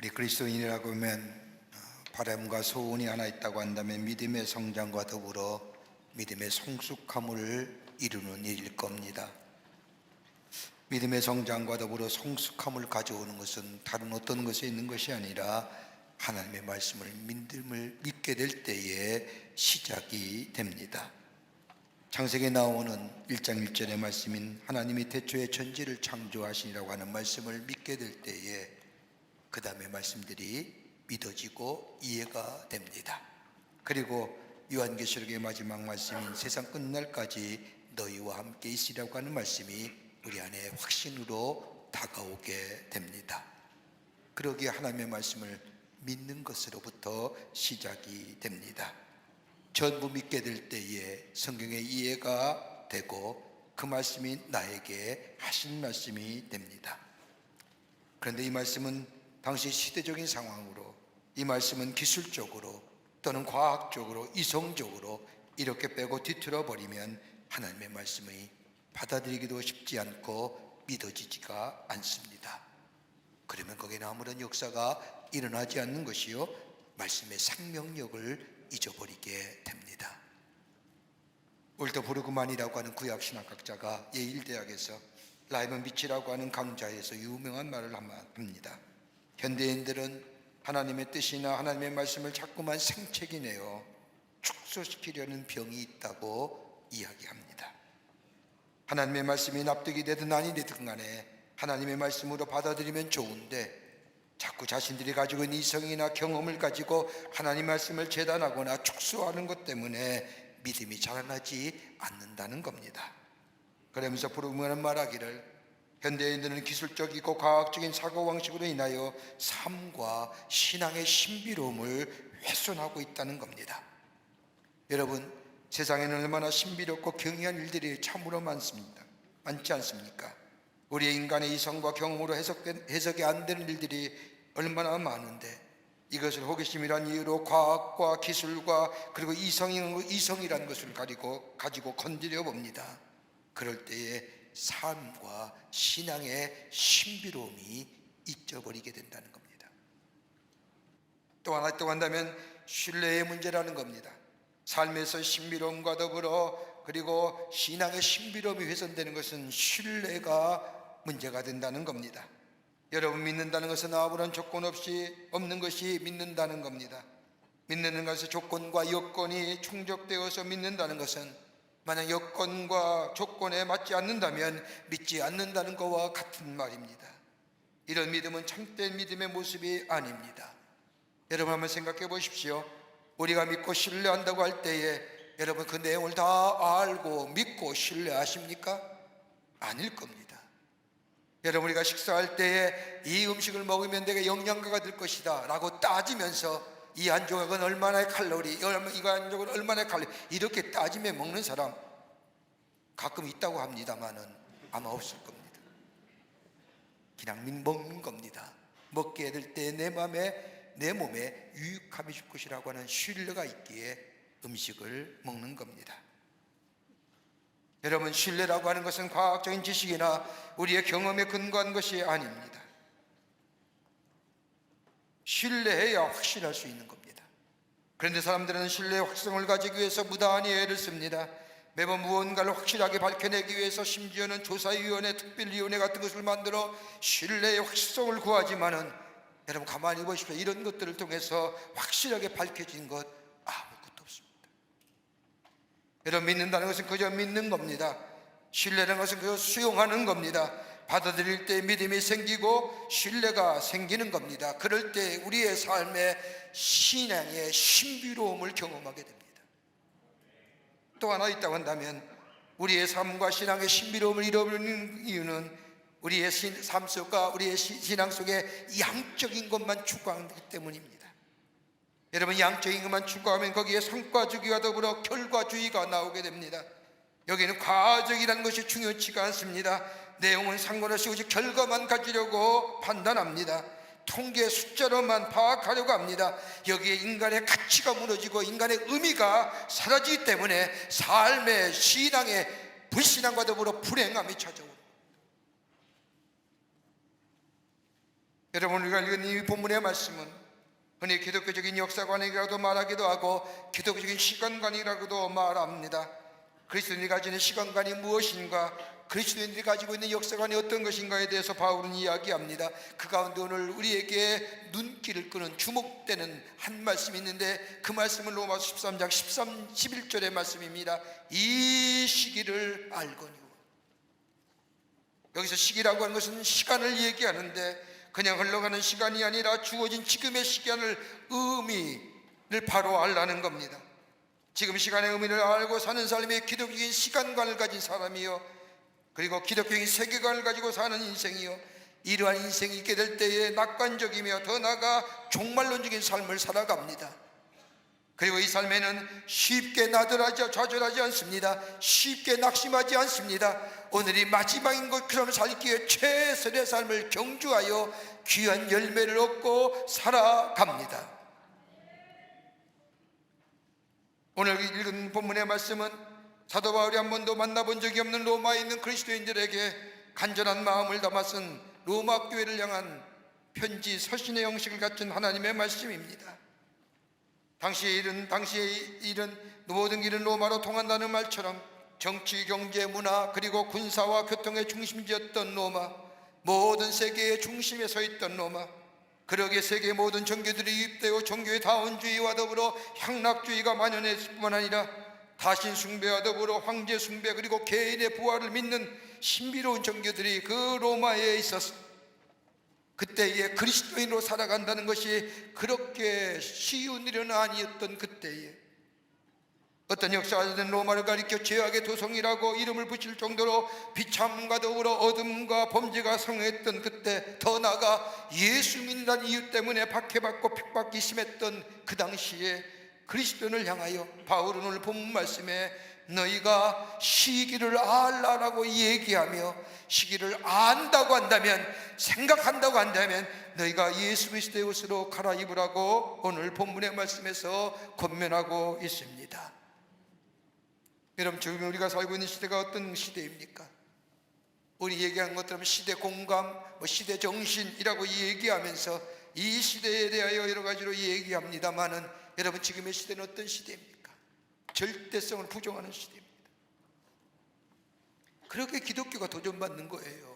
우리 그리스도인이라고 하면 바람과 소원이 하나 있다고 한다면 믿음의 성장과 더불어 믿음의 성숙함을 이루는 일일 겁니다. 믿음의 성장과 더불어 성숙함을 가져오는 것은 다른 어떤 것에 있는 것이 아니라 하나님의 말씀을 믿게 될 때에 시작이 됩니다. 창세기에 나오는 1장 1절의 말씀인 하나님이 태초에 천지를 창조하시니라고 하는 말씀을 믿게 될 때에 그 다음의 말씀들이 믿어지고 이해가 됩니다. 그리고 요한계시록의 마지막 말씀인 세상 끝날까지 너희와 함께 있으리라고 하는 말씀이 우리 안에 확신으로 다가오게 됩니다. 그러기에 하나님의 말씀을 믿는 것으로부터 시작이 됩니다. 전부 믿게 될 때에 성경의 이해가 되고 그 말씀이 나에게 하신 말씀이 됩니다. 그런데 이 말씀은 당시 시대적인 상황으로, 이 말씀은 기술적으로 또는 과학적으로 이성적으로 이렇게 빼고 뒤틀어 버리면 하나님의 말씀이 받아들이기도 쉽지 않고 믿어지지가 않습니다. 그러면 거기에는 아무런 역사가 일어나지 않는 것이요, 말씀의 생명력을 잊어버리게 됩니다. 올더 브루그만이라고 하는 구약신학학자가 예일대학에서 라이먼 비치라고 하는 강좌에서 유명한 말을 합니다. 현대인들은 하나님의 뜻이나 하나님의 말씀을 자꾸만 생채기내어 축소시키려는 병이 있다고 이야기합니다. 하나님의 말씀이 납득이 되든 아니되든 간에 하나님의 말씀으로 받아들이면 좋은데 자꾸 자신들이 가지고 있는 이성이나 경험을 가지고 하나님 말씀을 재단하거나 축소하는 것 때문에 믿음이 자라나지 않는다는 겁니다. 그러면서 브루그만은 말하기를 현대인들은 기술적이고 과학적인 사고방식으로 인하여 삶과 신앙의 신비로움을 훼손하고 있다는 겁니다. 여러분, 세상에는 얼마나 신비롭고 경이한 일들이 참으로 많지 않습니까? 우리의 인간의 이성과 경험으로 해석이 안 되는 일들이 얼마나 많은데 이것을 호기심이란 이유로 과학과 기술과 그리고 이성이라는 것을 가지고 건드려 봅니다. 그럴 때에 삶과 신앙의 신비로움이 잊어버리게 된다는 겁니다. 또 하나 또 한다면 신뢰의 문제라는 겁니다. 삶에서 신비로움과 더불어 그리고 신앙의 신비로움이 훼손되는 것은 신뢰가 문제가 된다는 겁니다. 여러분, 믿는다는 것은 아무런 조건 없이 없는 것이 믿는다는 겁니다. 믿는 것은 조건과 여건이 충족되어서 믿는다는 것은 만약 여건과 조건에 맞지 않는다면 믿지 않는다는 것과 같은 말입니다. 이런 믿음은 참된 믿음의 모습이 아닙니다. 여러분, 한번 생각해 보십시오. 우리가 믿고 신뢰한다고 할 때에 여러분, 그 내용을 다 알고 믿고 신뢰하십니까? 아닐 겁니다. 여러분, 우리가 식사할 때에 이 음식을 먹으면 내가 영양가가 될 것이다 라고 따지면서 이 한 조각은 얼마나의 칼로리, 이거 한 조각은 얼마나의 칼로리, 이렇게 따지며 먹는 사람 가끔 있다고 합니다만은 아마 없을 겁니다. 그냥 먹는 겁니다. 먹게 될 때 내 몸에 유익함이 줄 것이라고 하는 신뢰가 있기에 음식을 먹는 겁니다. 여러분, 신뢰라고 하는 것은 과학적인 지식이나 우리의 경험에 근거한 것이 아닙니다. 신뢰해야 확신할 수 있는 겁니다. 그런데 사람들은 신뢰의 확성을 가지기 위해서 무단히 애를 씁니다. 매번 무언가를 확실하게 밝혀내기 위해서 심지어는 조사위원회, 특별위원회 같은 것을 만들어 신뢰의 확실성을 구하지만은 여러분, 가만히 보십시오. 이런 것들을 통해서 확실하게 밝혀진 것 아무것도 없습니다. 여러분, 믿는다는 것은 그저 믿는 겁니다. 신뢰라는 것은 그저 수용하는 겁니다. 받아들일 때 믿음이 생기고 신뢰가 생기는 겁니다. 그럴 때 우리의 삶에 신앙의 신비로움을 경험하게 됩니다. 또 하나 있다고 한다면 우리의 삶과 신앙의 신비로움을 잃어버리는 이유는 우리의 삶 속과 우리의 신앙 속에 양적인 것만 추구하기 때문입니다. 여러분, 양적인 것만 추구하면 거기에 성과주의와 더불어 결과주의가 나오게 됩니다. 여기는 과학적이라는 것이 중요치가 않습니다. 내용은 상관없이 오직 결과만 가지려고 판단합니다. 통계 숫자로만 파악하려고 합니다. 여기에 인간의 가치가 무너지고 인간의 의미가 사라지기 때문에 삶의 신앙의 불신앙과 더불어 불행함이 찾아옵니다. 여러분, 우리가 읽은 이 본문의 말씀은 흔히 기독교적인 역사관이라고도 말하기도 하고 기독교적인 시간관이라고도 말합니다. 그리스도인이 가지는 시간관이 무엇인가, 그리스도인들이 가지고 있는 역사관이 어떤 것인가에 대해서 바울은 이야기합니다. 그 가운데 오늘 우리에게 눈길을 끄는, 주목되는 한 말씀이 있는데, 그 말씀은 로마서 13장 11절의 말씀입니다. 이 시기를 알거니와. 여기서 시기라고 하는 것은 시간을 얘기하는데, 그냥 흘러가는 시간이 아니라 주어진 지금의 시간을, 의미를 바로 알라는 겁니다. 지금 시간의 의미를 알고 사는 사람이 기독교적인 시간관을 가진 사람이요, 그리고 기독교적인 세계관을 가지고 사는 인생이요, 이러한 인생이 있게 될 때에 낙관적이며 더 나아가 종말론적인 삶을 살아갑니다. 그리고 이 삶에는 쉽게 나들하지, 좌절하지 않습니다. 쉽게 낙심하지 않습니다. 오늘이 마지막인 것처럼 살기에 최선의 삶을 경주하여 귀한 열매를 얻고 살아갑니다. 오늘 읽은 본문의 말씀은 사도 바울이 한 번도 만나본 적이 없는 로마에 있는 그리스도인들에게 간절한 마음을 담아 쓴 로마 교회를 향한 편지, 서신의 형식을 갖춘 하나님의 말씀입니다. 당시의 일은 모든 길은 로마로 통한다는 말처럼 정치, 경제, 문화, 그리고 군사와 교통의 중심지였던 로마, 모든 세계의 중심에 서 있던 로마, 그러기에 세계의 모든 종교들이 유입되어 종교의 다원주의와 더불어 향락주의가 만연했을 뿐만 아니라 다신 숭배와 더불어 황제 숭배, 그리고 개인의 부활을 믿는 신비로운 종교들이 그 로마에 있었습니다. 그때에 그리스도인으로 살아간다는 것이 그렇게 쉬운 일은 아니었던 그때에, 어떤 역사가들은 로마를 가리켜 죄악의 도성이라고 이름을 붙일 정도로 비참과 더불어 어둠과 범죄가 성행했던 그때, 더 나아가 예수 믿는다는 이유 때문에 박해받고 핍박이 심했던 그 당시에 그리스도인을 향하여 바울은 오늘 본문 말씀에 너희가 시기를 알라라고 얘기하며, 시기를 안다고 한다면, 생각한다고 한다면 너희가 예수 그리스도의 옷으로 갈아입으라고 오늘 본문의 말씀에서 권면하고 있습니다. 여러분, 지금 우리가 살고 있는 시대가 어떤 시대입니까? 우리 얘기한 것처럼 시대 공감, 시대 정신이라고 얘기하면서 이 시대에 대하여 여러 가지로 얘기합니다만은, 여러분, 지금의 시대는 어떤 시대입니까? 절대성을 부정하는 시대입니다. 그렇게 기독교가 도전받는 거예요.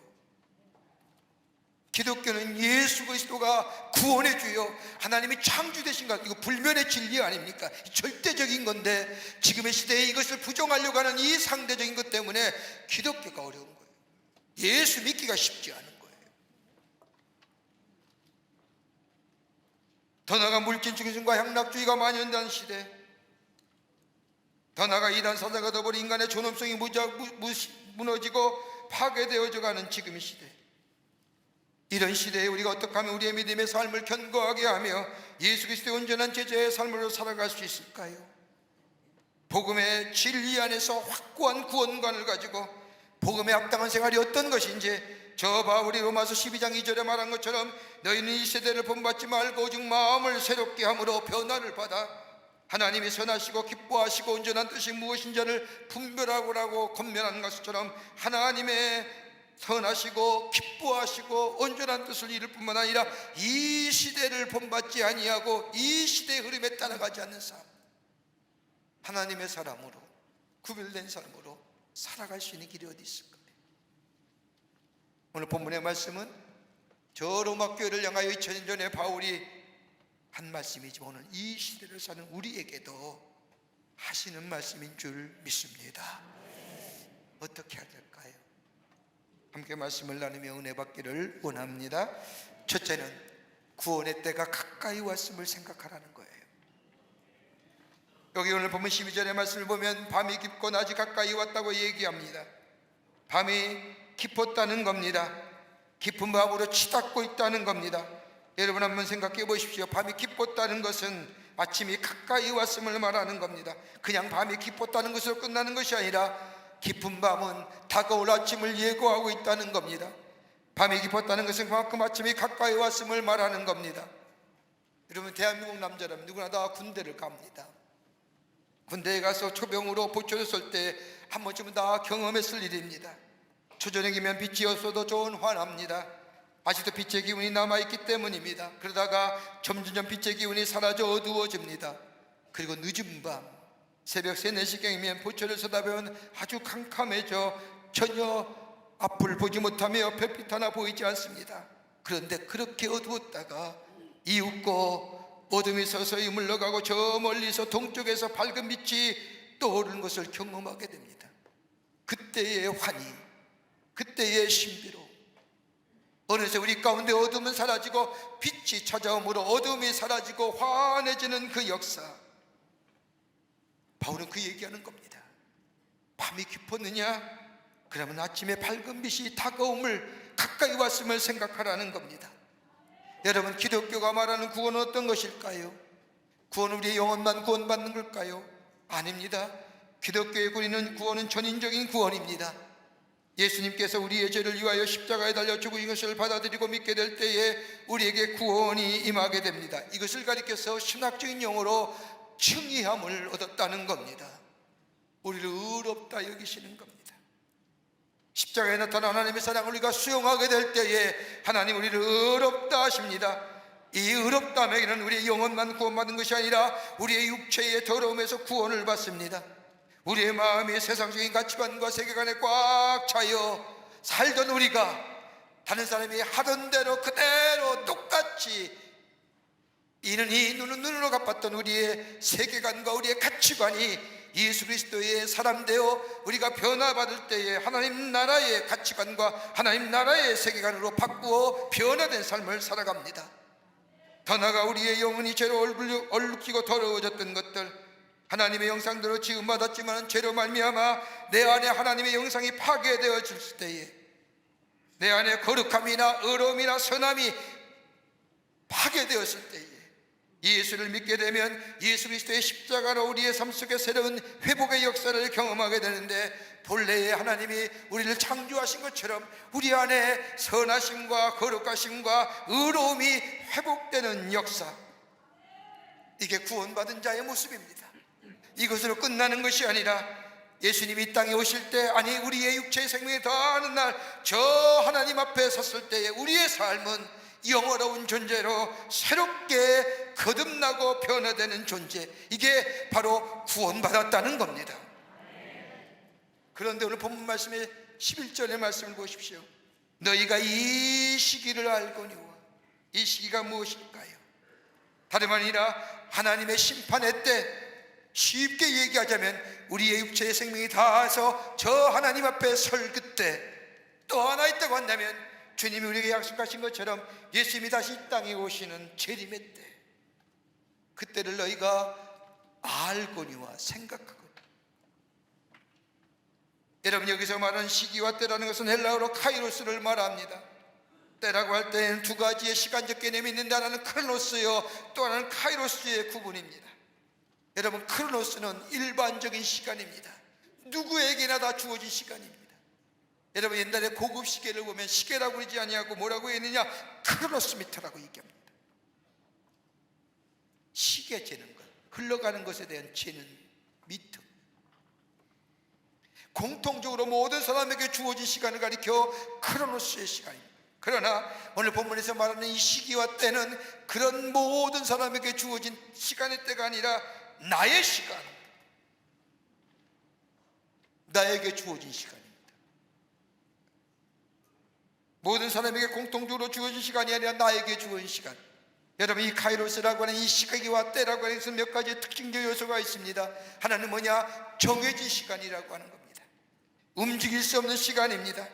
기독교는 예수 그리스도가 구원의 주요, 하나님이 창조되신 것, 이거 불면의 진리 아닙니까? 절대적인 건데, 지금의 시대에 이것을 부정하려고 하는 이 상대적인 것 때문에 기독교가 어려운 거예요. 예수 믿기가 쉽지 않은 거예요. 더 나아가 물질중심과 향락주의가 만연된 시대, 더 나아가 이단 사자가 더불어 인간의 존엄성이 무너지고 파괴되어져 가는 지금의 시대, 이런 시대에 우리가 어떻게 하면 우리의 믿음의 삶을 견고하게 하며 예수 그리스도의 온전한 제자의 삶으로 살아갈 수 있을까요? 복음의 진리 안에서 확고한 구원관을 가지고 복음에 합당한 생활이 어떤 것인지, 저 바울이 로마서 12장 2절에 말한 것처럼 너희는 이 세대를 본받지 말고 오직 마음을 새롭게 함으로 변화를 받아 하나님이 선하시고 기뻐하시고 온전한 뜻이 무엇인지를 분별하라고 권면한 것처럼, 하나님의 선하시고 기뻐하시고 온전한 뜻을 이룰 뿐만 아니라 이 시대를 본받지 아니하고 이 시대의 흐름에 따라가지 않는 삶, 하나님의 사람으로, 구별된 사람으로 살아갈 수 있는 길이 어디 있을까요? 오늘 본문의 말씀은 저 로마 교회를 향하여 2000년 전에 바울이 한 말씀이지만 오늘 이 시대를 사는 우리에게도 하시는 말씀인 줄 믿습니다. 어떻게 해야 될까요? 함께 말씀을 나누며 은혜 받기를 원합니다. 첫째는 구원의 때가 가까이 왔음을 생각하라는 거예요. 여기 오늘 보면 12절의 말씀을 보면 밤이 깊고 낮이 가까이 왔다고 얘기합니다. 밤이 깊었다는 겁니다. 깊은 밤으로 치닫고 있다는 겁니다. 여러분, 한번 생각해 보십시오. 밤이 깊었다는 것은 아침이 가까이 왔음을 말하는 겁니다. 그냥 밤이 깊었다는 것으로 끝나는 것이 아니라 깊은 밤은 다가올 아침을 예고하고 있다는 겁니다. 밤이 깊었다는 것은 그만큼 아침이 가까이 왔음을 말하는 겁니다. 여러분, 대한민국 남자라면 누구나 다 군대를 갑니다. 군대에 가서 초병으로 보초됐을 때 한 번쯤은 다 경험했을 일입니다. 초저녁이면 빛이 없어도 좋은 환합니다. 아직도 빛의 기운이 남아있기 때문입니다. 그러다가 점점 빛의 기운이 사라져 어두워집니다. 그리고 늦은 밤 새벽 3, 4시경이면 보초를 쳐다보면 아주 캄캄해져 전혀 앞을 보지 못하며 별빛 하나 보이지 않습니다. 그런데 그렇게 어두웠다가 이윽고 어둠이 서서히 물러가고 저 멀리서 동쪽에서 밝은 빛이 떠오르는 것을 경험하게 됩니다. 그때의 환희, 그때의 신비로움, 어느새 우리 가운데 어둠은 사라지고 빛이 찾아오므로 어둠이 사라지고 환해지는 그 역사, 바울은 그 얘기하는 겁니다. 밤이 깊었느냐? 그러면 아침에 밝은 빛이 다가옴을, 가까이 왔음을 생각하라는 겁니다. 여러분, 기독교가 말하는 구원은 어떤 것일까요? 구원은 우리의 영혼만 구원받는 걸까요? 아닙니다. 기독교의 구원은 전인적인 구원입니다. 예수님께서 우리의 죄를 위하여 십자가에 달려 죽으신 것을 받아들이고 믿게 될 때에 우리에게 구원이 임하게 됩니다. 이것을 가리켜서 신학적인 용어로称义함을 얻었다는 겁니다. 우리를 의롭다 여기시는 겁니다. 십자가에 나타난 하나님의 사랑을 우리가 수용하게 될 때에 하나님 우리를 의롭다 하십니다. 이 의롭다함에는 우리의 영혼만 구원받는 것이 아니라 우리의 육체의 더러움에서 구원을 받습니다. 우리의 마음이 세상적인 가치관과 세계관에 꽉 차여 살던 우리가 다른 사람이 하던 대로 그대로 똑같이 이는 이 눈은 눈으로 갚았던 우리의 세계관과 우리의 가치관이 예수 그리스도의 사람 되어 우리가 변화받을 때에 하나님 나라의 가치관과 하나님 나라의 세계관으로 바꾸어 변화된 삶을 살아갑니다. 더 나아가 우리의 영혼이 죄로 얼룩지고 더러워졌던 것들, 하나님의 형상대로 지음받았지만 죄로 말미암아 내 안에 하나님의 형상이 파괴되어질 때에, 내 안에 거룩함이나 의로움이나 선함이 파괴되었을 때에 예수를 믿게 되면 예수 그리스도의 십자가로 우리의 삶 속에 새로운 회복의 역사를 경험하게 되는데, 본래의 하나님이 우리를 창조하신 것처럼 우리 안에 선하심과 거룩하심과 의로움이 회복되는 역사, 이게 구원받은 자의 모습입니다. 이것으로 끝나는 것이 아니라 예수님이 이 땅에 오실 때, 아니 우리의 육체의 생명이 다하는 날 저 하나님 앞에 섰을 때에 우리의 삶은 영원로운 존재로 새롭게 거듭나고 변화되는 존재, 이게 바로 구원받았다는 겁니다. 그런데 오늘 본문 말씀의 11절의 말씀을 보십시오. 너희가 이 시기를 알거니와. 이 시기가 무엇일까요? 다름 아니라 하나님의 심판의 때, 쉽게 얘기하자면 우리의 육체의 생명이 닿아서 저 하나님 앞에 설 그때, 또 하나 있다고 한다면 주님이 우리에게 약속하신 것처럼 예수님이 다시 이 땅에 오시는 재림의 때, 그때를 너희가 알거니와 생각하거니. 여러분, 여기서 말하는 시기와 때라는 것은 헬라어로 카이로스를 말합니다. 때라고 할 때에는 두 가지의 시간적 개념이 있는데, 하나는 크로노스요, 또 하나는 카이로스의 구분입니다. 여러분, 크로노스는 일반적인 시간입니다. 누구에게나 다 주어진 시간입니다. 여러분, 옛날에 고급 시계를 보면 시계라고 그러지 아니하고 뭐라고 했느냐? 크로노스미터라고 얘기합니다. 시계 재는 것, 흘러가는 것에 대한 재는 미터. 공통적으로 모든 사람에게 주어진 시간을 가리켜 크로노스의 시간입니다. 그러나 오늘 본문에서 말하는 이 시기와 때는 그런 모든 사람에게 주어진 시간의 때가 아니라 나의 시간, 나에게 주어진 시간입니다. 모든 사람에게 공통적으로 주어진 시간이 아니라 나에게 주어진 시간. 여러분, 이 카이로스라고 하는 이 시기와 때라고 하는 것은 몇 가지 특징적 요소가 있습니다. 하나는 뭐냐? 정해진 시간이라고 하는 겁니다. 움직일 수 없는 시간입니다.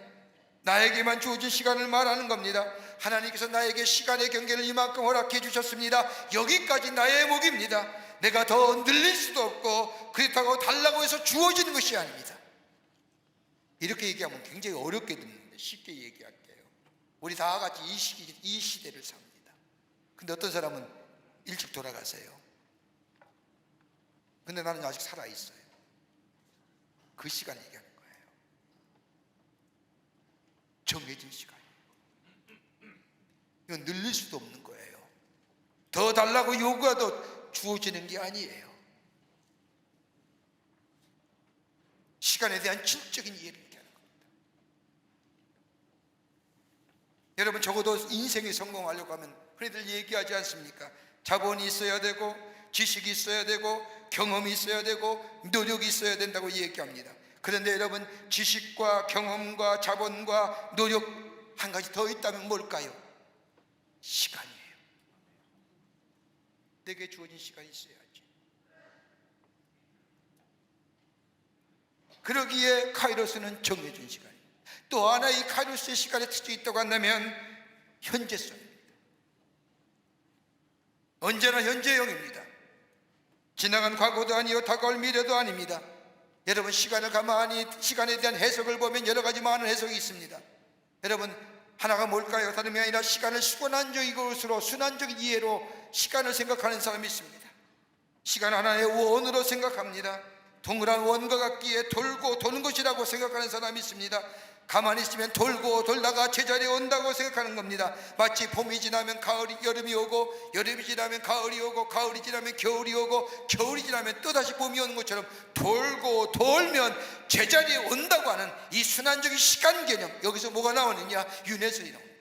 나에게만 주어진 시간을 말하는 겁니다. 하나님께서 나에게 시간의 경계를 이만큼 허락해 주셨습니다. 여기까지 나의 목입니다. 내가 더 늘릴 수도 없고 그렇다고 달라고 해서 주어지는 것이 아닙니다. 이렇게 얘기하면 굉장히 어렵게 듣는데 쉽게 얘기할게요. 우리 다 같이 이 시대를 삽니다. 근데 어떤 사람은 일찍 돌아가세요. 근데 나는 아직 살아있어요. 그 시간 얘기하는 거예요. 정해진 시간. 이건 늘릴 수도 없는 거예요. 더 달라고 요구해도 주어지는 게 아니에요. 시간에 대한 질적인 이해를 얘기하는 겁니다. 여러분, 적어도 인생에 성공하려고 하면 흔히들 얘기하지 않습니까? 자본이 있어야 되고, 지식이 있어야 되고, 경험이 있어야 되고, 노력이 있어야 된다고 얘기합니다. 그런데 여러분, 지식과 경험과 자본과 노력 한 가지 더 있다면 뭘까요? 시간이에요. 내게 주어진 시간이 있어야지. 그러기에 카이로스는 정해진 시간이에요. 또 하나 이 카이로스의 시간에 트여 있다고 한다면 현재성입니다. 언제나 현재형입니다. 지나간 과거도 아니요 다가올 미래도 아닙니다. 여러분, 시간을 가만히 시간에 대한 해석을 보면 여러 가지 많은 해석이 있습니다. 여러분, 하나가 뭘까요? 다름이 아니라 시간을 순환적인 것으로, 순환적인 이해로 시간을 생각하는 사람이 있습니다. 시간 하나의 원으로 생각합니다. 동그란 원과 같기에 돌고 도는 것이라고 생각하는 사람이 있습니다. 가만히 있으면 돌고 돌다가 제자리에 온다고 생각하는 겁니다. 마치 봄이 지나면 가을이, 여름이 오고, 여름이 지나면 가을이 오고, 가을이 지나면 겨울이 오고, 겨울이 지나면 또다시 봄이 오는 것처럼 돌고 돌면 제자리에 온다고 하는 이 순환적인 시간 개념, 여기서 뭐가 나오느냐? 윤회설이 나옵니다.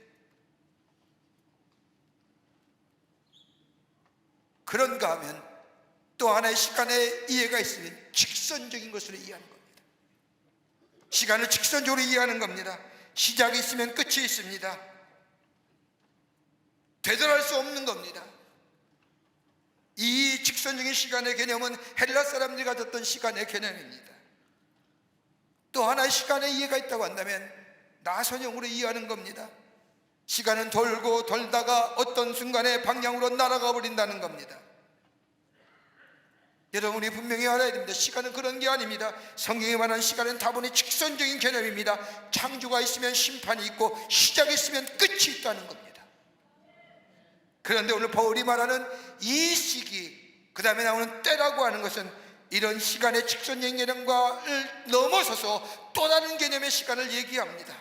그런가 하면 또 하나의 시간의 이해가 있으면 직선적인 것으로 이해하는 겁니다. 시간을 직선적으로 이해하는 겁니다. 시작이 있으면 끝이 있습니다. 되돌아갈 수 없는 겁니다. 이 직선적인 시간의 개념은 헬라 사람들이 가졌던 시간의 개념입니다. 또 하나의 시간의 이해가 있다고 한다면 나선형으로 이해하는 겁니다. 시간은 돌고 돌다가 어떤 순간에 방향으로 날아가 버린다는 겁니다. 여러분, 우리 분명히 알아야 됩니다. 시간은 그런 게 아닙니다. 성경에 말하는 시간은 다분히 직선적인 개념입니다. 창조가 있으면 심판이 있고, 시작이 있으면 끝이 있다는 겁니다. 그런데 오늘 바울이 말하는 이 시기, 그 다음에 나오는 때라고 하는 것은 이런 시간의 직선적인 개념과를 넘어서서 또 다른 개념의 시간을 얘기합니다.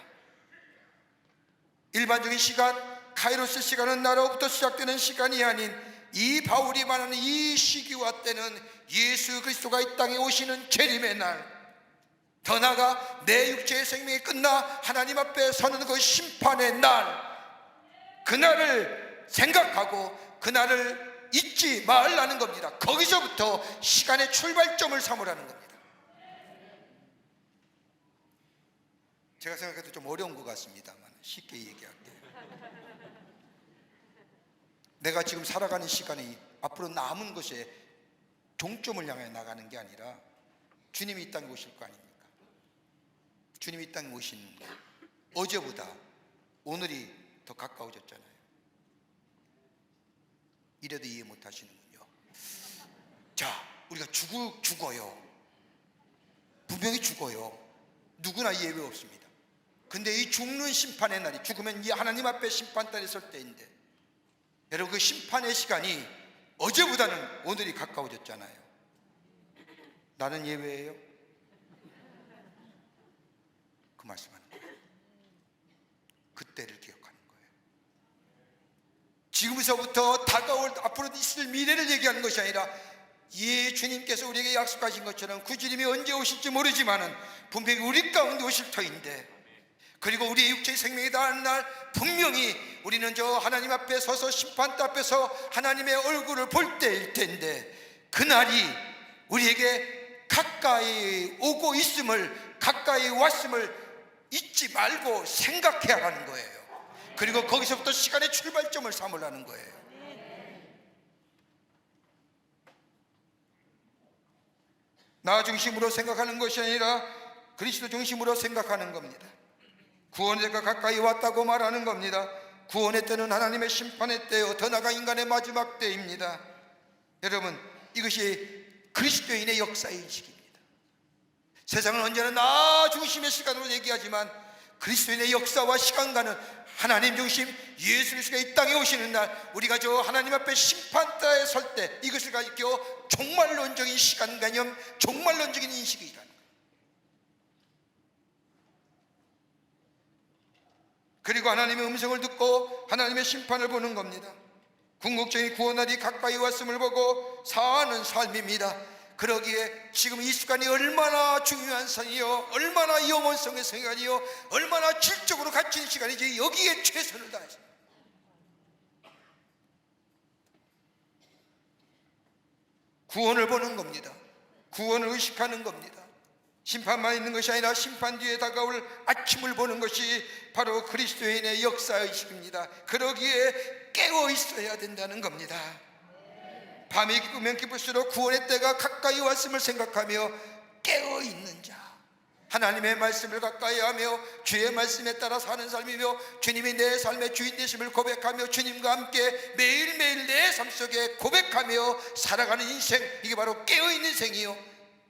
일반적인 시간, 카이로스 시간은 나로부터 시작되는 시간이 아닌, 이 바울이 말하는 이 시기와 때는 예수 그리스도가 이 땅에 오시는 재림의 날, 더 나아가 내 육체의 생명이 끝나 하나님 앞에 서는 그 심판의 날, 그날을 생각하고 그날을 잊지 말라는 겁니다. 거기서부터 시간의 출발점을 삼으라는 겁니다. 제가 생각해도 좀 어려운 것 같습니다만 쉽게 얘기할게요. 내가 지금 살아가는 시간이 앞으로 남은 것에 종점을 향해 나가는 게 아니라 주님이 이 땅에 오실 거 아닙니까? 주님이 이 땅에 오신 어제보다 오늘이 더 가까워졌잖아요. 이래도 이해 못 하시는군요. 자, 우리가 죽어요. 분명히 죽어요. 누구나 예외 없습니다. 근데 이 죽는 심판의 날이, 죽으면 이 하나님 앞에 심판단에 설 때인데, 여러분, 그 심판의 시간이 어제보다는 오늘이 가까워졌잖아요. 나는 예외예요? 그 말씀하는 거예요. 그때를 기억하는 거예요. 지금서부터 다가올, 앞으로 있을 미래를 얘기하는 것이 아니라, 예, 주님께서 우리에게 약속하신 것처럼 그 주님이 언제 오실지 모르지만은 분명히 우리 가운데 오실 터인데, 그리고 우리의 육체의 생명이 다하는 날 분명히 우리는 저 하나님 앞에 서서 심판대 앞에서 하나님의 얼굴을 볼 때일 텐데, 그날이 우리에게 가까이 오고 있음을, 가까이 왔음을 잊지 말고 생각해야 하는 거예요. 그리고 거기서부터 시간의 출발점을 삼으라는 거예요. 나 중심으로 생각하는 것이 아니라 그리스도 중심으로 생각하는 겁니다. 구원의 때가 가까이 왔다고 말하는 겁니다. 구원의 때는 하나님의 심판의 때요, 더 나아가 인간의 마지막 때입니다. 여러분, 이것이 그리스도인의 역사인식입니다. 세상은 언제나 나 중심의 시간으로 얘기하지만 그리스도인의 역사와 시간과는 하나님 중심, 예수 그리스도가 이 땅에 오시는 날, 우리가 저 하나님 앞에 심판대에 설 때 이것을 가지고 종말론적인 시간 개념, 종말론적인 인식이라는 거예요. 그리고 하나님의 음성을 듣고 하나님의 심판을 보는 겁니다. 궁극적인 구원날이 가까이 왔음을 보고 사는 삶입니다. 그러기에 지금 이 시간이 얼마나 중요한 성이요, 얼마나 영혼성의 성이요, 얼마나 질적으로 갇힌 시간이지. 여기에 최선을 다해서 구원을 보는 겁니다. 구원을 의식하는 겁니다. 심판만 있는 것이 아니라 심판 뒤에 다가올 아침을 보는 것이 바로 그리스도인의 역사의식입니다. 그러기에 깨어 있어야 된다는 겁니다. 밤이 깊으면 깊을수록 구원의 때가 가까이 왔음을 생각하며 깨어 있는 자, 하나님의 말씀을 가까이 하며 주의 말씀에 따라 사는 삶이며 주님이 내 삶의 주인 되심을 고백하며 주님과 함께 매일매일 내 삶 속에 고백하며 살아가는 인생, 이게 바로 깨어있는 생이요.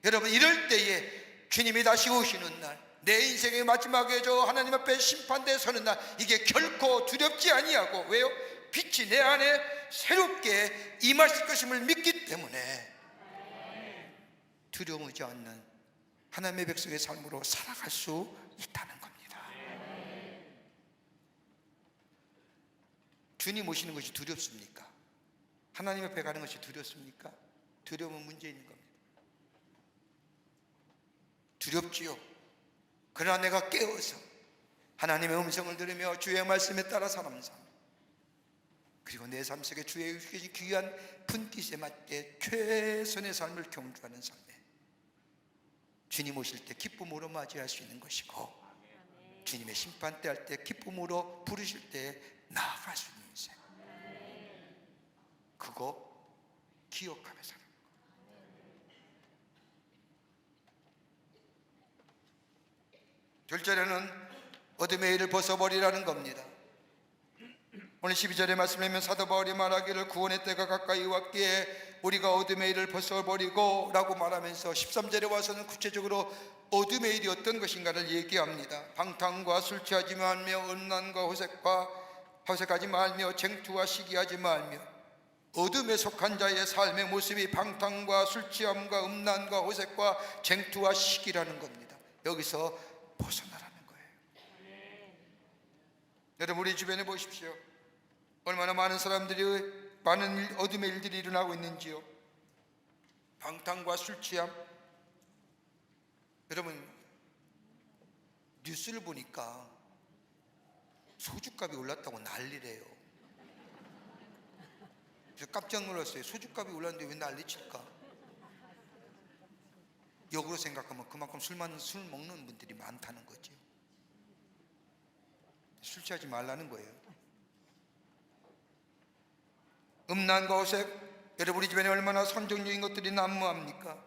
여러분, 이럴 때에 주님이 다시 오시는 날, 내 인생의 마지막에 저 하나님 앞에 심판대에 서는 날, 이게 결코 두렵지 아니하고, 왜요? 빛이 내 안에 새롭게 임하실 것임을 믿기 때문에 두려움하지 않는 하나님의 백성의 삶으로 살아갈 수 있다는 겁니다. 주님 오시는 것이 두렵습니까? 하나님 앞에 가는 것이 두렵습니까? 두려움은 문제 있는 겁니다. 두렵지요. 그러나 내가 깨어서 하나님의 음성을 들으며 주의 말씀에 따라 사는 삶, 그리고 내 삶 속에 주의 귀한 분깃에 맞게 최선의 삶을 경주하는 삶에 주님 오실 때 기쁨으로 맞이할 수 있는 것이고, 주님의 심판 때 할 때 기쁨으로 부르실 때 나아갈 수 있는 인생, 그거 기억하며 살아요. 둘째로는 어둠의 일을 벗어버리라는 겁니다. 오늘 12절의 말씀을 보면 사도 바울이 말하기를 구원의 때가 가까이 왔기에 우리가 어둠의 일을 벗어버리고 라고 말하면서 13절에 와서는 구체적으로 어둠의 일이 어떤 것인가를 얘기합니다. 방탕과 술 취하지 말며 음란과 호색하지 말며 쟁투와 시기하지 말며. 어둠에 속한 자의 삶의 모습이 방탕과 술 취함과 음란과 호색과 쟁투와 시기라는 겁니다. 여기서 벗어나라는 거예요. 여러분, 우리 주변에 보십시오. 얼마나 많은 사람들이 많은 어둠의 일들이 일어나고 있는지요. 방탕과 술 취함. 여러분, 뉴스를 보니까 소주값이 올랐다고 난리래요. 그래서 깜짝 놀랐어요. 소주값이 올랐는데 왜 난리칠까? 역으로 생각하면 그만큼 술 먹는 분들이 많다는 거죠. 술 취하지 말라는 거예요. 음란과 호색, 여러분 우리 주변에 얼마나 선정적인 것들이 난무합니까?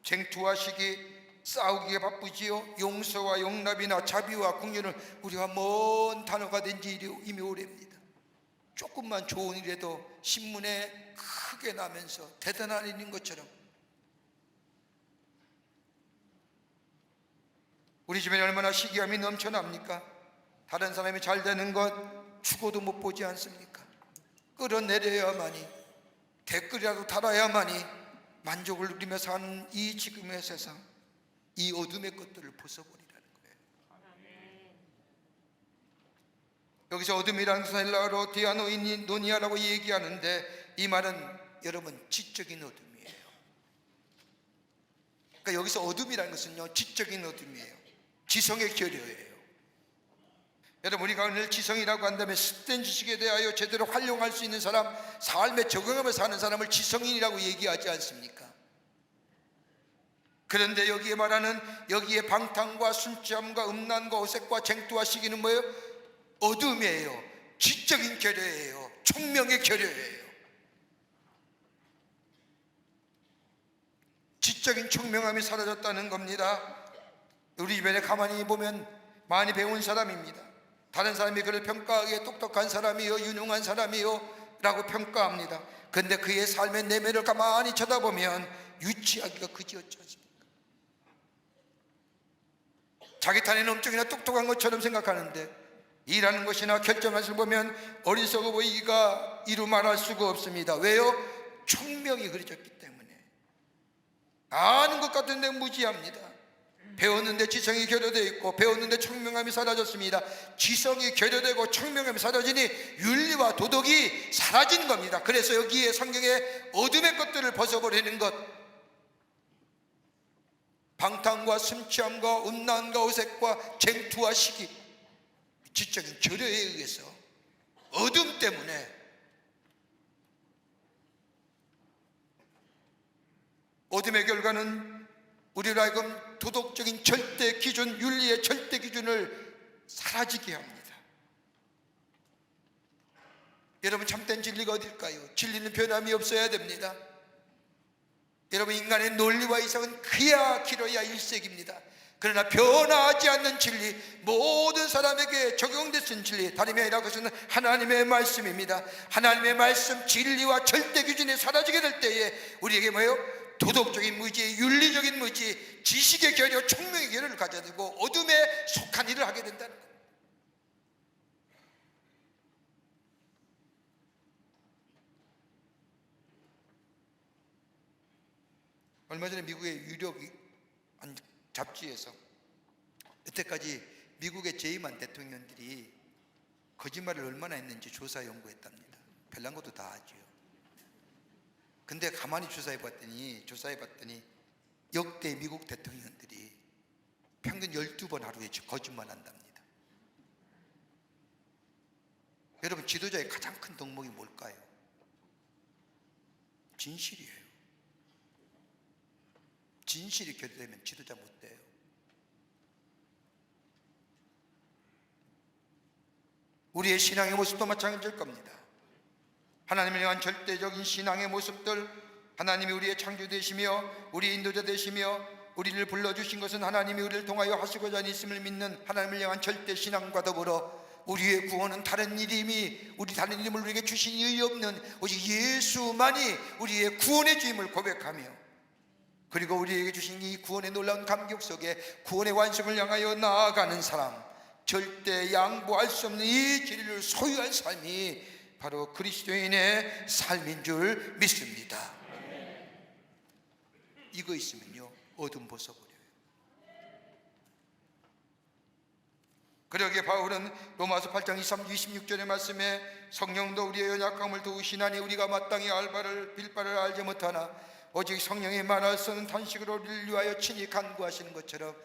쟁투와 시기, 싸우기에 바쁘지요. 용서와 용납이나 자비와 긍휼은 우리가 먼 단어가 된 지 이미 오래입니다. 조금만 좋은 일에도 신문에 크게 나면서 대단한 일인 것처럼 우리 주변에 얼마나 시기함이 넘쳐납니까? 다른 사람이 잘 되는 것 죽어도 못 보지 않습니까? 끌어내려야만이, 댓글이라도 달아야만이 만족을 누리며 사는 이 지금의 세상, 이 어둠의 것들을 벗어버리라는 거예요. 여기서 어둠이라는 것은 헬라어로 디아노니아라고 얘기하는데, 이 말은 여러분 지적인 어둠이에요. 그러니까 여기서 어둠이라는 것은요, 지적인 어둠이에요. 지성의 결여예요. 여러분, 우리가 오늘 지성이라고 한다면 습된 지식에 대하여 제대로 활용할 수 있는 사람, 삶에 적응하며 사는 사람을 지성인이라고 얘기하지 않습니까? 그런데 여기에 말하는, 여기에 방탕과 술취함과 음란과 호색과 쟁투와 시기는 뭐예요? 어둠이에요. 지적인 결여예요. 총명의 결여예요. 지적인 총명함이 사라졌다는 겁니다. 우리 주변에 가만히 보면 많이 배운 사람입니다. 다른 사람이 그를 평가하기에 똑똑한 사람이요, 유능한 사람이요 라고 평가합니다. 그런데 그의 삶의 내면을 가만히 쳐다보면 유치하기가 그지없지 않습니까? 자기 딴에는 엄청이나 똑똑한 것처럼 생각하는데 일하는 것이나 결정한 것을 보면 어리석어 보이기가 이루 말할 수가 없습니다. 왜요? 총명이 그려졌기 때문에. 아는 것 같은데 무지합니다. 배웠는데 지성이 결여되어 있고 배웠는데 총명함이 사라졌습니다. 지성이 결여되고 총명함이 사라지니 윤리와 도덕이 사라진 겁니다. 그래서 여기에 성경에 어둠의 것들을 벗어버리는 것, 방탕과 숨취함과 음란과 어색과 쟁투와 시기, 지적인 결여에 의해서 어둠 때문에 어둠의 결과는 우리로 하여금 도덕적인 절대 기준, 윤리의 절대 기준을 사라지게 합니다. 여러분, 참된 진리가 어딜까요? 진리는 변함이 없어야 됩니다. 여러분, 인간의 논리와 이성은 그야 길어야 일색입니다. 그러나 변하지 않는 진리, 모든 사람에게 적용될 수 있는 진리, 다름이 아니라 그것은 하나님의 말씀입니다. 하나님의 말씀, 진리와 절대 기준이 사라지게 될 때에 우리에게 뭐예요? 도덕적인 무지, 윤리적인 무지, 지식의 결여, 총명의 결여를 가져야 되고 어둠에 속한 일을 하게 된다는 겁니다. 얼마 전에 미국의 유력 잡지에서 여태까지 미국의 재임한 대통령들이 거짓말을 얼마나 했는지 조사 연구했답니다. 별난 것도 다 하죠. 근데 가만히 조사해 봤더니 역대 미국 대통령들이 평균 12번 하루에 거짓말 한답니다. 여러분, 지도자의 가장 큰 덕목이 뭘까요? 진실이에요. 진실이 결여되면 지도자 못 돼요. 우리의 신앙의 모습도 마찬가지일 겁니다. 하나님을 향한 절대적인 신앙의 모습들, 하나님이 우리의 창조 되시며 우리의 인도자 되시며 우리를 불러주신 것은 하나님이 우리를 통하여 하시고자 하는 있음을 믿는 하나님을 향한 절대 신앙과 더불어 우리의 구원은 다른 이름을 우리에게 주신 이의 없는 오직 예수만이 우리의 구원의 주임을 고백하며, 그리고 우리에게 주신 이 구원의 놀라운 감격 속에 구원의 완성을 향하여 나아가는 사람, 절대 양보할 수 없는 이 진리를 소유한 삶이 바로 그리스도인의 삶인 줄 믿습니다. 이거 있으면요, 어둠 벗어버려요. 그러기에 바울은 로마서 8장 26절의 말씀에 성령도 우리의 연약함을 도우시나니 우리가 마땅히 빌 바를 알지 못하나 오직 성령의 말하서는 탄식으로 우리를 위하여 친히 간구하시는 것처럼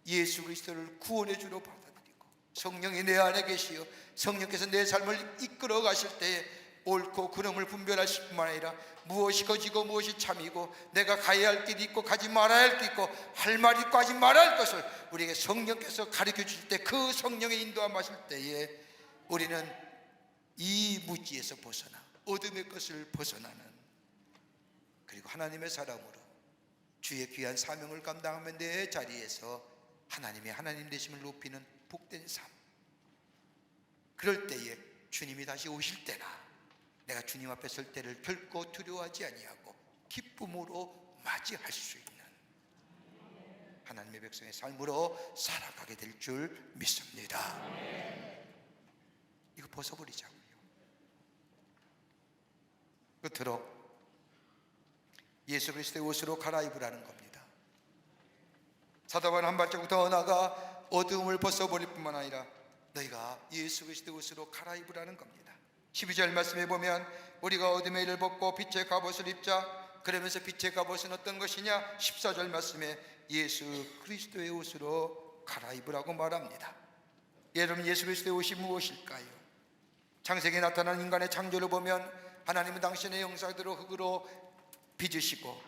예수 그리스도를 구원의 주로 받아들이고 성령이 내 안에 계시어 성령께서 내 삶을 이끌어 가실 때에 옳고 그름을 분별하실 뿐만 아니라 무엇이 거지고 무엇이 참이고 내가 가야 할 길이 있고 가지 말아야 할 길이 있고 할 말이 있고 하지 말아야 할 것을 우리에게 성령께서 가르쳐 주실 때, 그 성령의 인도함 하실 때에 우리는 이 무지에서 벗어나 어둠의 것을 벗어나는, 그리고 하나님의 사람으로 주의 귀한 사명을 감당하며 내 자리에서 하나님의 하나님 되심을 높이는 복된 삶. 그럴 때에 주님이 다시 오실 때나 내가 주님 앞에 설 때를 결코 두려워하지 아니하고 기쁨으로 맞이할 수 있는 하나님의 백성의 삶으로 살아가게 될 줄 믿습니다. 이거 벗어버리자고요. 끝으로 예수 그리스도의 옷으로 갈아입으라는 겁니다. 사도 바울은 한 발자국 더 나아가 어두움을 벗어버릴 뿐만 아니라 너희가 예수 그리스도의 옷으로 갈아입으라는 겁니다. 12절 말씀에 보면 우리가 어둠의 일을 벗고 빛의 갑옷을 입자, 그러면서 빛의 갑옷은 어떤 것이냐? 14절 말씀에 예수 그리스도의 옷으로 갈아입으라고 말합니다. 여러분, 예수 그리스도의 옷이 무엇일까요? 창세기에 나타난 인간의 창조를 보면 하나님은 당신의 형상대로 흙으로 빚으시고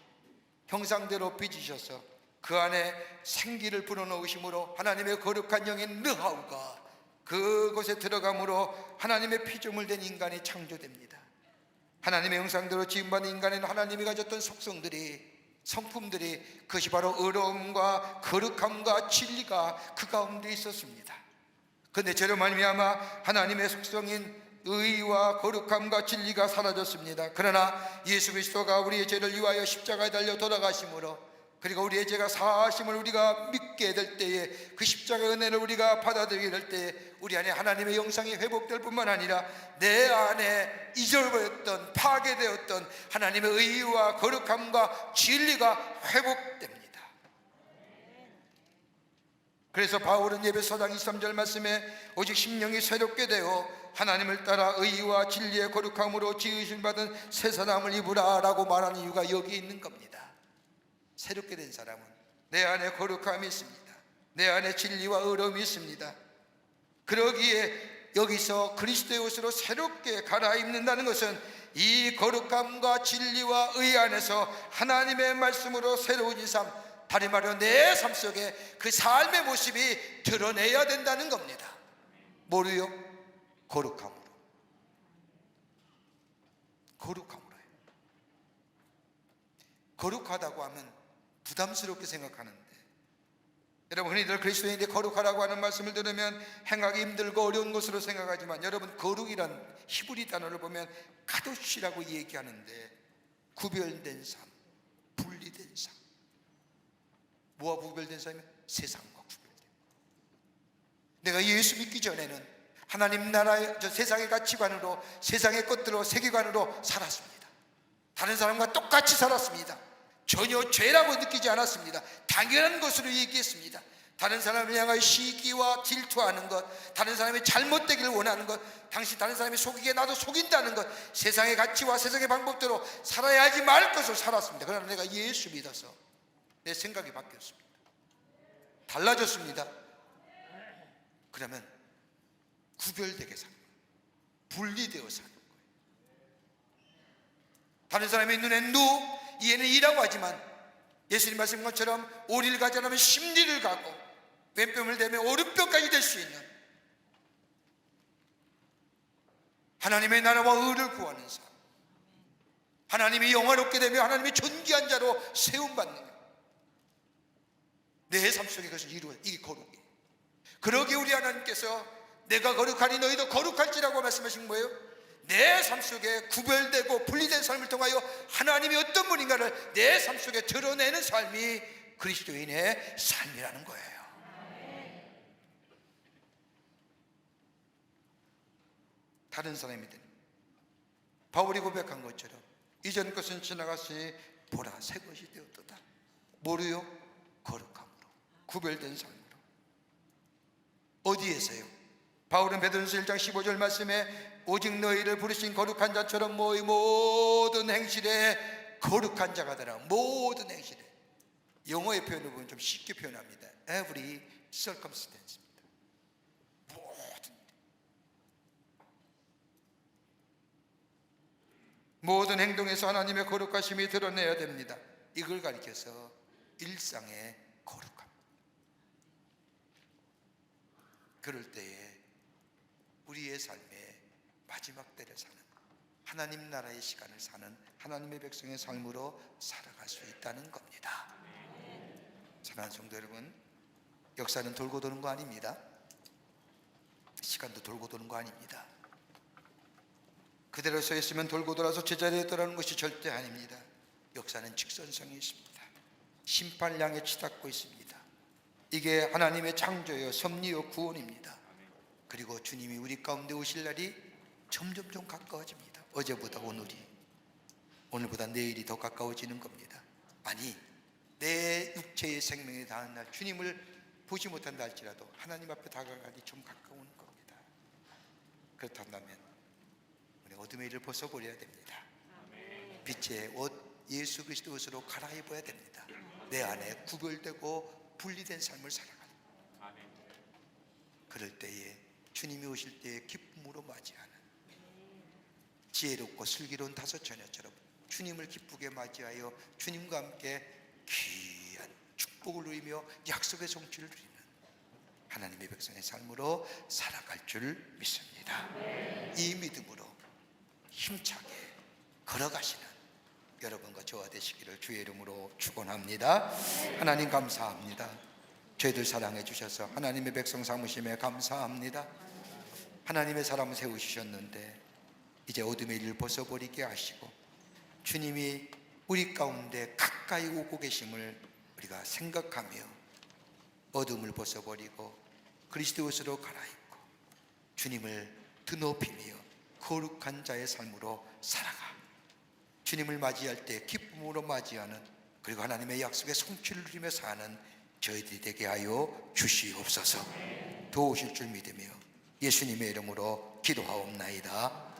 형상대로 빚으셔서 그 안에 생기를 불어넣으심으로 하나님의 거룩한 영인 르하우가 그곳에 들어감으로 하나님의 피조물 된 인간이 창조됩니다. 하나님의 형상대로 지음받은 인간에는 하나님이 가졌던 성품들이 그것이 바로 의로움과 거룩함과 진리가 그 가운데 있었습니다. 그런데 죄로 말미암아 하나님의 속성인 의와 거룩함과 진리가 사라졌습니다. 그러나 예수 그리스도가 우리의 죄를 위하여 십자가에 달려 돌아가심으로, 그리고 우리의 죄가 사하심을 우리가 믿게 될 때에, 그 십자가의 은혜를 우리가 받아들이게 될 때에 우리 안에 하나님의 형상이 회복될 뿐만 아니라 내 안에 잊어버렸던, 파괴되었던 하나님의 의와 거룩함과 진리가 회복됩니다. 그래서 바울은 에베소 4장 23절 말씀에 오직 심령이 새롭게 되어 하나님을 따라 의와 진리의 거룩함으로 지으심 받은 새 사람을 입으라 라고 말하는 이유가 여기에 있는 겁니다. 새롭게 된 사람은 내 안에 거룩함이 있습니다. 내 안에 진리와 의로움이 있습니다. 그러기에 여기서 그리스도의 옷으로 새롭게 갈아입는다는 것은 이 거룩함과 진리와 의 안에서 하나님의 말씀으로 새로워진 삶, 다른 말로 내 삶 속에 그 삶의 모습이 드러내야 된다는 겁니다. 뭐로요? 거룩함으로. 거룩함으로요. 거룩하다고 하면 부담스럽게 생각하는데, 여러분 흔히들 그리스도인들이 거룩하라고 하는 말씀을 들으면 행하기 힘들고 어려운 것으로 생각하지만, 여러분 거룩이란 히브리 단어를 보면 카도시라고 얘기하는데, 구별된 삶, 분리된 삶. 뭐와 구별된 삶이면 세상과 구별된. 내가 예수 믿기 전에는 하나님 나라의 저 세상의 가치관으로, 세상의 것들로, 세계관으로 살았습니다. 다른 사람과 똑같이 살았습니다. 전혀 죄라고 느끼지 않았습니다. 당연한 것으로 얘기했습니다. 다른 사람을 향하여 시기와 질투하는 것, 다른 사람이 잘못되기를 원하는 것, 다른 사람이 속이게 나도 속인다는 것, 세상의 가치와 세상의 방법대로 살아야 하지 말 것을 살았습니다. 그러나 내가 예수 믿어서 내 생각이 바뀌었습니다. 달라졌습니다. 그러면 구별되게 사는 거예요. 분리되어 사는 거예요. 다른 사람의 눈엔 누, 이에는 이라고 하지만 예수님 말씀한 것처럼 오리를 가지 않으면 십리를 가고 왼뼘을 대면 오른뼘까지 될 수 있는 하나님의 나라와 의를 구하는 삶, 하나님이 영화롭게 되며 하나님이 존귀한 자로 세움받는 것, 내 삶 속에 그것을 이루어, 이게 거룩이에요. 그러기에 우리 하나님께서 내가 거룩하니 너희도 거룩할지라고 말씀하신 거예요. 내 삶 속에 구별되고 분리된 삶을 통하여 하나님이 어떤 분인가를 내 삶 속에 드러내는 삶이 그리스도인의 삶이라는 거예요. 다른 사람이 되는, 바울이 고백한 것처럼 이전 것은 지나갔으니 보라 새 것이 되었도다. 뭐로요? 거룩함으로, 구별된 삶으로. 어디에서요? 바울은 베드로전서 1장 15절 말씀에 오직 너희를 부르신 거룩한 자처럼 모든 행실에 거룩한 자가 되라. 모든 행실에. 영어의 표현을 보면 좀 쉽게 표현합니다. Every circumstance입니다. 모든 행동에서 하나님의 거룩하심이 드러내야 됩니다. 이걸 가리켜서 일상의 거룩함. 그럴 때에 우리의 삶의 마지막 때를 사는, 하나님 나라의 시간을 사는 하나님의 백성의 삶으로 살아갈 수 있다는 겁니다. 사랑하는 성도 여러분, 역사는 돌고 도는 거 아닙니다. 시간도 돌고 도는 거 아닙니다. 그대로 서 있으면 돌고 돌아서 제자리에 떠나는 것이 절대 아닙니다. 역사는 직선성이 있습니다. 심판을 향해 치닫고 있습니다. 이게 하나님의 창조요 섭리요 구원입니다. 그리고 주님이 우리 가운데 오실 날이 점점 가까워집니다. 어제보다 오늘보다 내일이 더 가까워지는 겁니다. 아니, 내 육체의 생명이 닿은 날, 주님을 보지 못한다 할지라도 하나님 앞에 다가가기 좀 가까운 겁니다. 그렇다면 우리 어둠의 일을 벗어버려야 됩니다. 빛의 옷, 예수 그리스도 옷으로 갈아입어야 됩니다. 내 안에 구별되고 분리된 삶을 살아가는, 그럴 때에 주님이 오실 때에 기쁨으로 맞이하는, 지혜롭고 슬기로운 다섯 처녀처럼 주님을 기쁘게 맞이하여 주님과 함께 귀한 축복을 누리며 약속의 성취를 누리는 하나님의 백성의 삶으로 살아갈 줄 믿습니다. 이 믿음으로 힘차게 걸어가시는 여러분과 저와 되시기를 주의 이름으로 축원합니다. 하나님 감사합니다. 저희들 사랑해 주셔서 하나님의 백성 삼으심에 감사합니다. 하나님의 사람을 세우셨는데 이제 어둠의 일을 벗어버리게 하시고 주님이 우리 가운데 가까이 오고 계심을 우리가 생각하며 어둠을 벗어버리고 그리스도 옷으로 갈아입고 주님을 드높이며 거룩한 자의 삶으로 살아가 주님을 맞이할 때 기쁨으로 맞이하는, 그리고 하나님의 약속의 성취를 누리며 사는 저희들이 되게 하여 주시옵소서. 도우실 줄 믿으며 예수님의 이름으로 기도하옵나이다.